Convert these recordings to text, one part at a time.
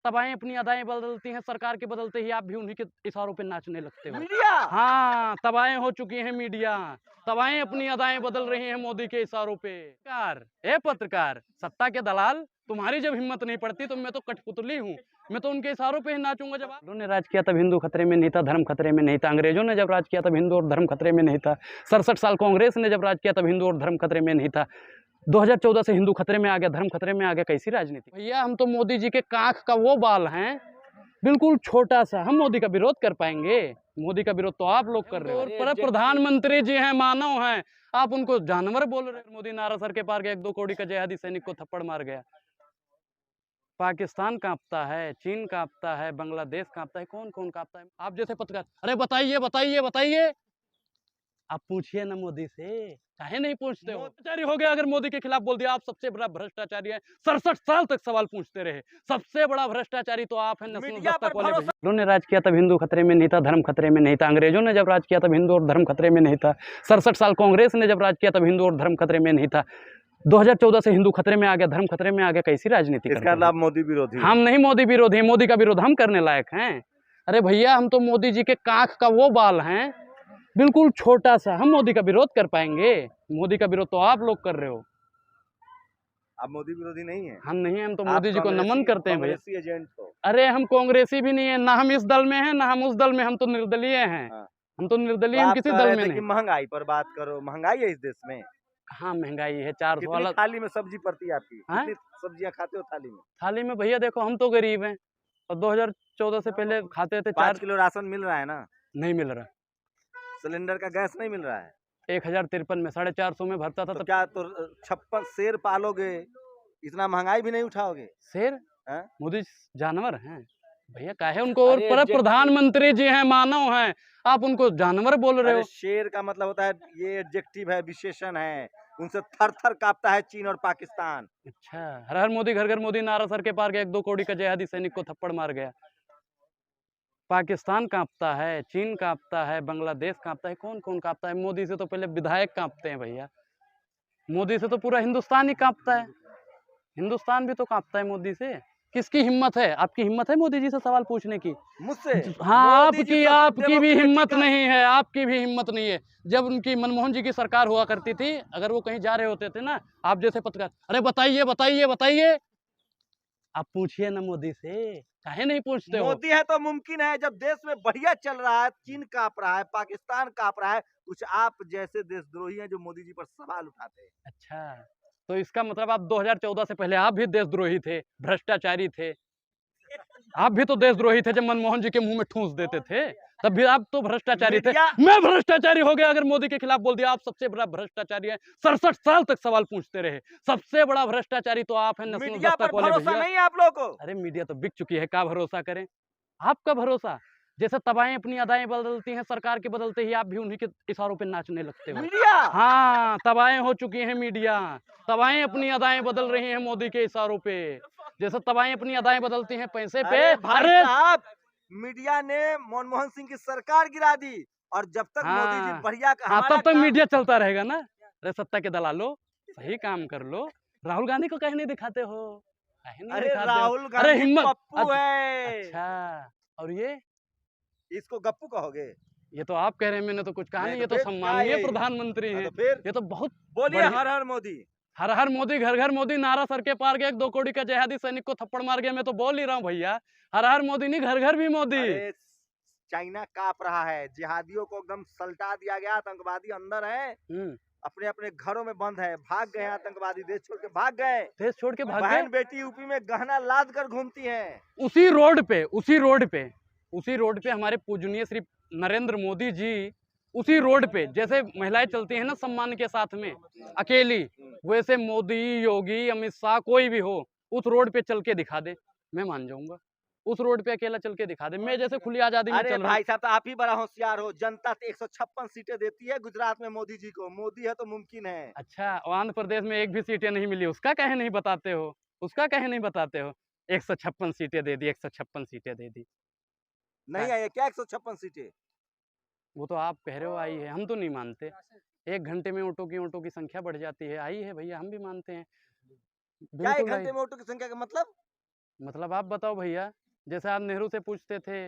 तबाएं अपनी अदाएं बदलती हैं, सरकार के बदलते ही आप भी उन्हीं के इशारों पे नाचने लगते हो। मीडिया हाँ, तबाएं हो चुकी हैं मीडिया, तबाएं अपनी अदाएं बदल रही हैं मोदी के इशारों पे। पत्रकार, सत्ता के दलाल, तुम्हारी जब हिम्मत नहीं पड़ती तो मैं तो कठपुतली हूँ, मैं तो उनके इशारों पे ही नाचूंगा। जब उन्होंने राज किया तब हिंदू खतरे में नहीं था, धर्म खतरे में नहीं था। अंग्रेजों ने जब राज किया तब हिंदू और धर्म खतरे में नहीं था। 67 साल कांग्रेस ने जब राज किया तब हिंदू और धर्म खतरे में नहीं था। 2014 से हिंदू खतरे में आ गया, धर्म खतरे में आ गया। कैसी राजनीति भैया, हम तो मोदी जी के कांख का वो बाल हैं, बिल्कुल छोटा सा। हम मोदी का विरोध कर पाएंगे? मोदी का विरोध तो आप लोग कर रहे हो। पर प्रधानमंत्री जी हैं, मानव हैं, आप उनको जानवर बोल रहे हो। मोदी नारासर के पार गया, 1-2 करोड़ का जिहादी सैनिक को थप्पड़ मार गया। पाकिस्तान कांपता है, चीन कांपता है, बांग्लादेश कांपता है, कौन कौन कांपता है? आप जैसे पत्रकार, अरे बताइए बताइए बताइए। आप पूछिए ना मोदी से, काहे नहीं पूछते हो? भ्रष्टाचारी हो गया अगर मोदी के खिलाफ बोल दिया। आप सबसे बड़ा भ्रष्टाचारी है, 67 साल तक सवाल पूछते रहे। सबसे बड़ा भ्रष्टाचारी तो आप हैं। उन्होंने राज किया तब हिंदू खतरे में नहीं था, धर्म खतरे में नहीं था। अंग्रेजों ने जब राज किया तब हिंदू और धर्म खतरे में नहीं था। 67 साल कांग्रेस ने जब राज किया तब हिंदू और धर्म खतरे में नहीं था। 2014 से हिंदू खतरे में आ गया, धर्म खतरे में आ गया। कैसी राजनीति इसका लाभ मोदी विरोधी? हम नहीं मोदी विरोधी, मोदी का विरोध हम करने लायक हैं? अरे भैया, हम तो मोदी जी के कांख का वो बाल हैं, बिल्कुल छोटा सा। हम मोदी का विरोध कर पाएंगे? मोदी का विरोध तो आप लोग कर रहे हो। आप मोदी विरोधी नहीं है? हम नहीं, हम तो मोदी जी को नमन करते हैं भैया। एजेंट हो? अरे हम कांग्रेसी भी नहीं है, ना हम इस दल में हैं, ना हम उस दल में। हम तो निर्दलीय हैं। हम तो निर्दलीय, हम किसी दल में नहीं। महंगाई पर बात करो, महंगाई है इस देश में। हाँ, महंगाई है। 400 वाला थाली में सब्जी पड़ती है आपकी? कितनी सब्जियां खाते हो थाली में? थाली में भैया देखो, हम तो गरीब हैं और 2014 से पहले खाते थे 5 किलो राशन मिल रहा है ना? नहीं मिल रहा। सिलेंडर का गैस नहीं मिल रहा है? 1053 में 450 में भरता था। तो क्या तो 56 शेर पालोगे, इतना महंगाई भी नहीं उठाओगे? शेर? मोदी जानवर हैं भैया, काहे उनको? और प्रधानमंत्री जी हैं, मानव हैं, आप उनको जानवर बोल रहे हो। शेर का मतलब होता है, ये एडजेक्टिव है, विशेषण है। उनसे थर थर कांपता है चीन और पाकिस्तान। अच्छा, हर हर मोदी, घर घर मोदी, नारासर के पार गया, 1-2 करोड़ का जिहादी सैनिक को थप्पड़ मार गया। पाकिस्तान कांपता है, चीन कांपता है, बांग्लादेश कांपता है, कौन कौन कांपता है? मोदी से तो पहले विधायक कांपते हैं भैया। मोदी से तो पूरा हिंदुस्तान ही कांपता है। हिंदुस्तान भी तो कांपता है मोदी से। किसकी हिम्मत है? आपकी हिम्मत है मोदी जी से सवाल पूछने की? मुझसे? हाँ, आपकी भी हिम्मत नहीं है, आपकी भी हिम्मत नहीं है। जब उनकी मनमोहन जी की सरकार हुआ करती थी, अगर वो कहीं जा रहे होते थे ना, आप जैसे पत्रकार, अरे बताइए बताइए बताइए। आप पूछिए ना मोदी से, काहे नहीं पूछते हो? मोदी है तो मुमकिन है। जब देश में बढ़िया चल रहा है, चीन कांप रहा है, पाकिस्तान कांप रहा है, कुछ आप जैसे देशद्रोही हैं जो मोदी जी पर सवाल उठाते हैं। अच्छा, तो इसका मतलब आप 2014 से पहले आप भी देशद्रोही थे, भ्रष्टाचारी थे। आप भी तो देशद्रोही थे जब मनमोहन जी के मुंह में ठूंस देते थे, तब भी आप तो भ्रष्टाचारी थे। मैं भ्रष्टाचारी हो गया अगर मोदी के खिलाफ बोल दिया। आप सबसे बड़ा भ्रष्टाचारी है, 67 साल तक सवाल पूछते रहे। सबसे बड़ा भ्रष्टाचारी तो आप हैं। मीडिया पर भरोसा नहीं है आप लोगों को? अरे मीडिया तो बिक चुकी है, क्या भरोसा करें? आपका भरोसा? जैसे तबाएं अपनी अदाएं बदलती हैं, सरकार के बदलते ही आप भी उन्हीं के इशारों पे नाचने लगते हो। मीडिया? हाँ, तबाएं हो चुकी हैं मीडिया, तबाएं अपनी अदाएं बदल रही हैं मोदी के इशारों पे। जैसे तबाएं अपनी अदाएं बदलती हैं पैसे पे। अरे साहब, मीडिया ने मनमोहन सिंह की सरकार गिरा दी, और जब तक मोदी जी बढ़िया तब तक मीडिया चलता रहेगा ना। अरे सत्ता के दलालो, सही काम कर लो। राहुल गांधी को कहीं नहीं दिखाते हो? अरे राहुल गांधी पप्पू है। अच्छा, और ये इसको गप्पू कहोगे? ये तो आप कह रहे हैं, मैंने तो कुछ कहा नहीं। ये तो सम्माननीय प्रधानमंत्री हैं। ये तो बहुत बोलिए हर हर मोदी। हर हर मोदी, घर घर मोदी, नारा सर के पार गया, 1-2 करोड़ का जिहादी सैनिक को थप्पड़ मार गया। मैं तो बोल ही रहा हूँ भैया, हर हर मोदी नहीं, घर घर भी मोदी। चाइना कांप रहा है, जिहादियों को एकदम सल्टा दिया गया, आतंकवादी अंदर है, अपने अपने घरों में बंद है, भाग गए आतंकवादी, देश छोड़ के भाग गए। देश छोड़ के भाग गए। बहन बेटी यूपी में गहना लाद कर घूमती है। उसी रोड पे हमारे पूजनीय श्री नरेंद्र मोदी जी, उसी रोड पे जैसे महिलाएं चलती हैं ना सम्मान के साथ में अकेली, वैसे मोदी, योगी, अमित शाह, कोई भी हो, उस रोड पे चल के दिखा दे, मैं मान जाऊंगा। उस रोड पे अकेला चल के दिखा दे, मैं जैसे खुली आजादी में चल रहा हूं। भाई साहब, तो आप ही बड़ा होशियार हो। जनता 156 सीटें देती है गुजरात में मोदी जी को। मोदी है तो मुमकिन है। अच्छा, आंध्र प्रदेश में एक भी सीटें नहीं मिली, उसका कहे नहीं बताते हो? उसका कहे नहीं बताते हो? 156 सीटें दे दी, 156 सीटें दे दी। नहीं आई है क्या 156 सीटें? वो तो आप कह रहे हो आई है, हम तो नहीं मानते। 1 घंटे में ऑटो की संख्या बढ़ जाती है। आई है भैया, हम भी मानते हैं। क्या 1 घंटे में ऑटो की संख्या का मतलब? मतलब आप बताओ भैया, जैसे आप नेहरू से पूछते थे,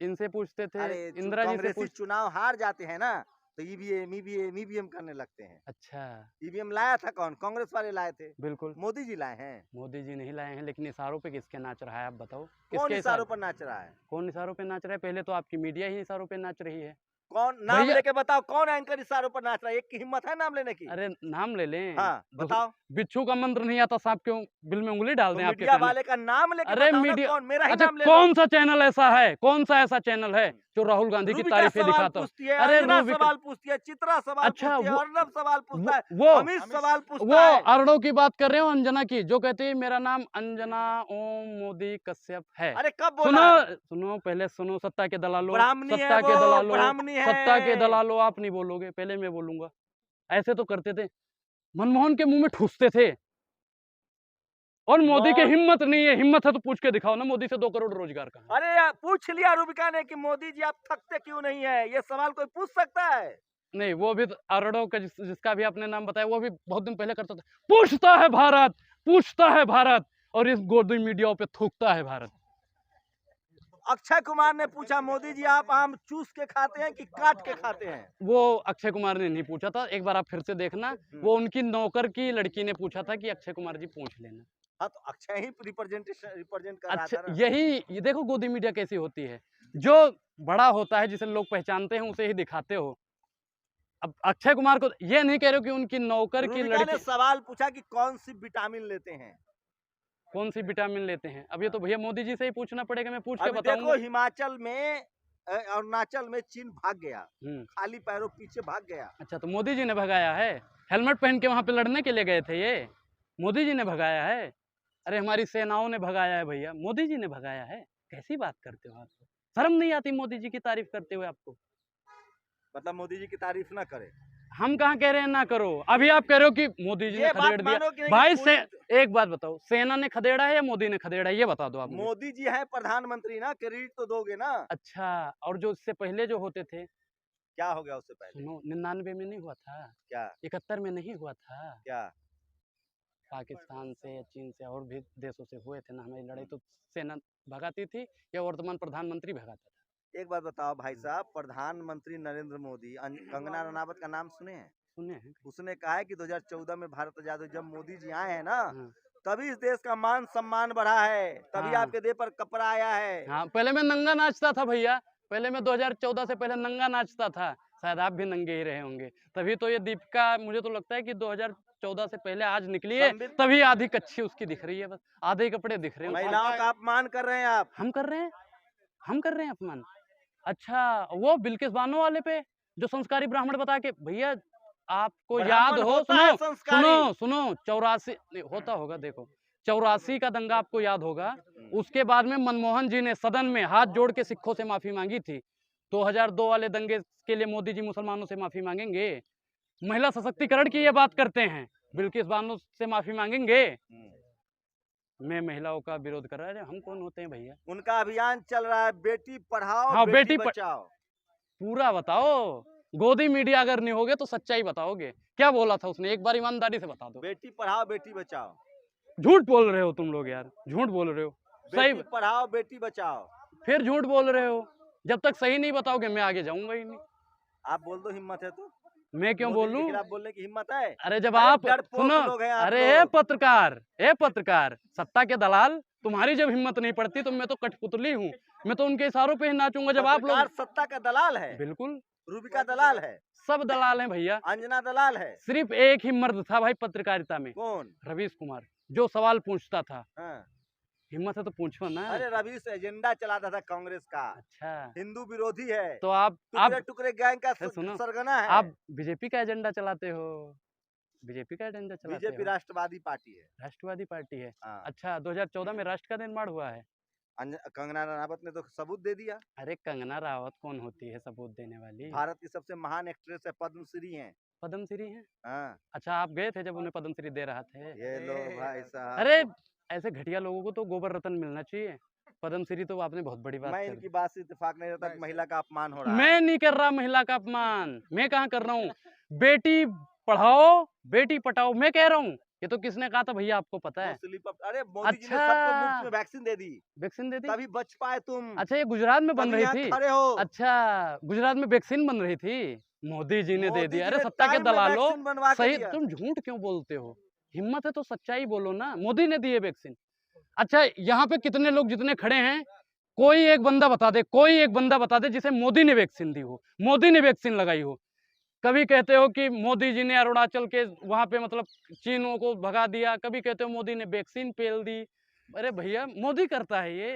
इनसे पूछते थे, अरे इंदिरा जी से कांग्रेसी पूछ। चुनाव हार जाते हैं ना, तो ईवीएम करने लगते हैं। अच्छा, ईवीएम लाया था कौन? कांग्रेस वाले लाए थे। बिल्कुल। मोदी जी लाए हैं। मोदी जी नहीं लाए हैं, लेकिन इशारों पे किसके नाच रहा है आप बताओ? कौन किसके इशारों पर नाच रहा है? कौन इशारों पे नाच रहा है? पहले तो आपकी मीडिया ही इशारों पे नाच रही है कौन? नाम भैया। लेके बताओ, कौन एंकर इशारों पर नाच रहा है? एक की हिम्मत है नाम लेने की? अरे नाम ले लें। हाँ बताओ। बिच्छू का मंत्र नहीं आता, सांप क्यों बिल में उंगली डाल तो दें आपके मीडिया कहने? वाले का नाम लेके अरे बताओ ना, मीडिया, कौन? मेरा ही अच्छा नाम ले लो। कौन सा चैनल ऐसा है, कौन सा ऐसा चैनल है जो राहुल गांधी की रूबिका तारीफें सवाल दिखाता हो? पूछती है, अरे अंजना रूबिका, सवाल पूछती है, चित्रा सवाल अच्छा पूछती है, अर्नब सवाल पूछता है, वो अमित सवाल वो पूछता है। अर्णव की बात कर रहे हो, अंजना की, जो कहती है मेरा नाम अंजना ओम मोदी कश्यप है। अरे कब सुनो बोला है? सुनो, पहले सुनो, सत्ता के दलालों, ब्राह्मणी है सत्ता के वो, दलालों, ब्राह्मणी सत्ता के है। दलालों, आप नहीं बोलोगे, पहले मैं बोलूंगा। ऐसे तो करते थे, मनमोहन के मुंह में ठूसते थे, और मोदी की हिम्मत नहीं है। हिम्मत है तो पूछ के दिखाओ ना, मोदी से 2 करोड़ रोजगार कहाँ है? अरे यार, पूछ लिया रूबिका ने कि मोदी जी आप थकते क्यों नहीं है? ये सवाल कोई पूछ सकता है? नहीं, वो भी अर्णव का जिसका भी आपने नाम बताया, वो भी बहुत दिन पहले करता था। पूछता है भारत, पूछता है भारत, और इस गोदी मीडिया पे थूकता है भारत। अक्षय कुमार ने पूछा, मोदी जी आप आम चूस के खाते हैं कि काट के खाते हैं? वो अक्षय कुमार ने नहीं पूछा था, एक बार आप फिर से देखना, वो उनकी नौकर की लड़की ने पूछा था कि अक्षय कुमार जी पूछ लेना। हाँ, तो अक्षय ही रिप्रेजेंट कर रहा अच्छा, था ना। ये देखो गोदी मीडिया कैसी होती है, जो बड़ा होता है, जिसे लोग पहचानते हैं, उसे ही दिखाते हो। अब अक्षय कुमार को ये नहीं कह रहे हो कि उनकी नौकर की रूबिका ने लड़की सवाल पूछा कि कौन सी विटामिन लेते हैं? कौन सी विटामिन लेते हैं। अब ये तो भैया मोदी जी से ही पूछना पड़ेगा, मैं पूछ के अभी बताऊंगा। देखो, हिमाचल में अरुणाचल में चीन भाग गया, हम्म, खाली पैरों पीछे भाग गया। अच्छा, तो मोदी जी ने भगाया है? हेलमेट पहन के वहां पे लड़ने के लिए गए थे ये? मोदी जी ने भगाया है? अरे हमारी सेनाओं ने भगाया है भैया, मोदी जी ने भगाया है। कैसी बात करते हो आप? शर्म नहीं आती मोदी जी की तारीफ करते हुए आपको? मतलब मोदी जी की तारीफ ना करे? हम कहाँ कह रहे हैं ना करो, अभी आप कह रहे हो कि मोदी जी ने ये बात खदेड़ दिया। मानो कि नहीं भाई कि से एक बात बताओ, सेना ने खदेड़ा है या मोदी ने खदेड़ा है, ये बता दो आप मुझे। मोदी जी है प्रधानमंत्री ना, क्रेडिट तो दोगे ना। अच्छा, और जो इससे पहले जो होते थे? क्या हो गया उससे पहले? सुनो, 99 में नहीं हुआ था? क्या 71 में नहीं हुआ था? क्या? पाकिस्तान से या चीन से और भी देशों से हुए थे ना हमारी लड़ाई, तो सेना भगाती थी या वर्तमान प्रधानमंत्री भगाता था? एक बात बताओ भाई साहब, प्रधानमंत्री नरेंद्र मोदी कंगना रनावत का नाम सुने हैं? सुने हैं। उसने कहा है कि 2014 में भारत आजाद हुई, जब मोदी जी आए हैं ना, हाँ, तभी इस देश का मान सम्मान बढ़ा है, तभी हाँ। आपके देह पर कपड़ा आया है। हाँ, पहले मैं नंगा नाचता था भैया, पहले मैं 2014 से पहले नंगा नाचता था, शायद आप भी नंगे ही रहे होंगे। तभी तो ये दीपिका, मुझे तो लगता है कि 2014 से पहले आज निकली है, तभी आधी कच्ची उसकी दिख रही है, बस आधे कपड़े दिख रहे हैं। महिलाओं का अपमान कर रहे हैं आप। हम कर रहे हैं, हम कर रहे हैं अपमान? अच्छा, वो बिल्किस बानो वाले पे, जो संस्कारी ब्राह्मण बता के, भैया आपको याद ब्राह्मण हो, होता है सुनो संस्कारी। सुनो सुनो, 84 होता होगा, देखो 84 का दंगा आपको याद होगा। उसके बाद में मनमोहन जी ने सदन में हाथ जोड़ के सिखों से माफी मांगी थी। 2002 वाले दंगे के लिए मोदी जी मुसलमानों से माफी मांगेंगे? महिला सशक्तिकरण की ये बात करते हैं, बिल्किस बानो से माफी मांगेंगे? मैं महिलाओं का विरोध कर रहा है, हम कौन होते हैं भैया? उनका अभियान चल रहा है, बेटी पढ़ाओ हाँ, बेटी बेटी बचाओ। पूरा बताओ, गोदी मीडिया अगर नहीं होगे तो सच्चाई बताओगे। क्या बोला था उसने, एक बार ईमानदारी से बता दो। बेटी पढ़ाओ बेटी बचाओ। झूठ बोल रहे हो तुम लोग यार, झूठ बोल रहे हो। सही बेटी पढ़ाओ बेटी बचाओ। फिर झूठ बोल रहे हो, जब तक सही नहीं बताओगे मैं आगे जाऊंगा ही नहीं। आप बोल दो, हिम्मत है तो। मैं क्यों मोदी जी बोलूं? के खिलाफ बोलने की हिम्मत है? अरे जब अरे आप डरपोक सुनो, लोग हैं आप अरे लोग। ए पत्रकार, सत्ता के दलाल, तुम्हारी जब हिम्मत नहीं पड़ती तो मैं तो कठपुतली हूँ, मैं तो उनके इशारों पे ही नाचूंगा जब आप लोग। सत्ता का दलाल है। बिल्कुल, रूबिका दलाल है, सब दलाल हैं भैया। अंजना दलाल है। सिर्फ एक ही मर्द था भाई पत्रकारिता में, कौन? रवीश कुमार, जो सवाल पूछता था। हाँ। हिम्मत है तो पूछो ना। अरे रवीश एजेंडा चलाता था कांग्रेस का, अच्छा, हिंदू विरोधी है, तो आप टुकड़े टुकड़े गैंग का सुनो, सरगना है। आप बीजेपी का एजेंडा चलाते हो, बीजेपी का एजेंडा चलाते बीजेपी हो। राष्ट्रवादी पार्टी है। राष्ट्रवादी पार्टी है। हाँ। अच्छा, 2014 में राष्ट्र का निर्माण हुआ है। कंगना रनावत ने तो सबूत दे दिया। अरे कंगना रावत कौन होती है सबूत देने वाली? भारत की सबसे महान एक्ट्रेस है, पद्मश्री हैं। पद्मश्री हैं? हाँ। अच्छा, आप गए थे जब उन्हें पद्मश्री दे रहा थे? ये लो भाई साहब। अरे ऐसे घटिया लोगों को तो गोबर रत्न मिलना चाहिए, पद्मश्री तो आपने बहुत बड़ी बात मैं कर इनकी बात से इत्तेफाक नहीं रहता कि महिला का अपमान हो रहा है। मैं नहीं कर रहा महिला का अपमान, मैं कहाँ कर रहा हूँ? बेटी पढ़ाओ बेटी पटाओ मैं कह रहा हूँ, ये तो किसने कहा था भैया, आपको पता है? अरे मोदी जी ने सबको मुफ्त में वैक्सीन दे दी, वैक्सीन दे दी, तभी बच पाए तुम। अच्छा ये गुजरात में बन तभी रही यहाँ थी? खड़े हो। अच्छा गुजरात में वैक्सीन बन रही थी, मोदी जी ने दे मोदी दिया। जी अरे ने सत्ता के टाइम में दलालो, वैक्सीन बनवा के सही, दिया। तुम झूठ क्यों बोलते हो? हिम्मत है तो सच्चाई बोलो ना, मोदी ने दिए वैक्सीन। अच्छा यहाँ पे कितने लोग जितने खड़े हैं, कोई एक बंदा बता दे, कोई एक बंदा बता दे जिसे मोदी ने वैक्सीन दी हो, मोदी ने वैक्सीन लगाई हो। कभी कहते हो कि मोदी जी ने अरुणाचल के वहां पे मतलब चीनों को भगा दिया, कभी कहते हो मोदी ने वैक्सीन पेल दी। अरे भैया मोदी करता है ये।